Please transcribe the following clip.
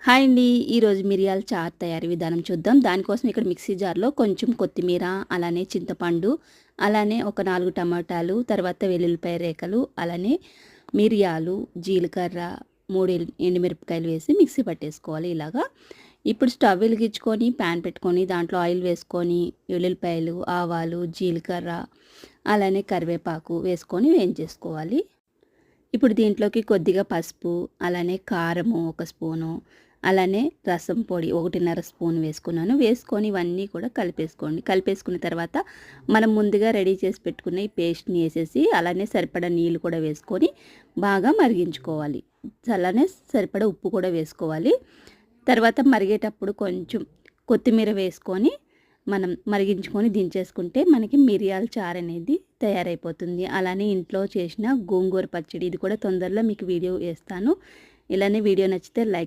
Hi అండి. ఈరోజు మిరియాల చారు తయారీ విధానం చూద్దాం. దానికోసం ఇక్కడ మిక్సీ జార్లో కొంచెం కొత్తిమీర, అలానే చింతపండు, అలానే ఒక 4 టమాటాలు, తర్వాత వెల్లుల్లిపాయ రేఖలు, అలానే మిరియాలు, జీలకర్ర, 3 ఎండుమిరపకాయలు వేసి మిక్సీ పట్టేసుకోవాలి ఇలాగా. ఇప్పుడు స్టవ్ వెలిగించుకొని ప్యాన్ పెట్టుకొని దాంట్లో ఆయిల్ వేసుకొని వెల్లుల్లిపాయలు, ఆవాలు, జీలకర్ర, అలానే కరివేపాకు వేసుకొని వేయించేసుకోవాలి. ఇప్పుడు దీంట్లోకి కొద్దిగా పసుపు, అలానే కారము 1 స్పూను, అలానే రసం పొడి 1.5 స్పూన్ వేసుకున్నాను. వేసుకొని ఇవన్నీ కూడా కలిపేసుకోండి. కలిపేసుకున్న తర్వాత మనం ముందుగా రెడీ చేసి పెట్టుకున్న ఈ పేస్ట్‌ని ఏసేసి, అలానే సరిపడా నీళ్ళు కూడా వేసుకొని బాగా మరిగించుకోవాలి. అలానే సరిపడా ఉప్పు కూడా వేసుకోవాలి. తర్వాత మరిగేటప్పుడు కొంచెం కొత్తిమీర వేసుకొని మనం మరిగించుకొని దించేసుకుంటే మనకి మిరియాల చారు అనేది తయారైపోతుంది. అలానే ఇంట్లో చేసిన గోంగూర పచ్చడి, ఇది కూడా తొందరలో మీకు వీడియో వేస్తాను. ఇలానే వీడియో నచ్చితే లైక్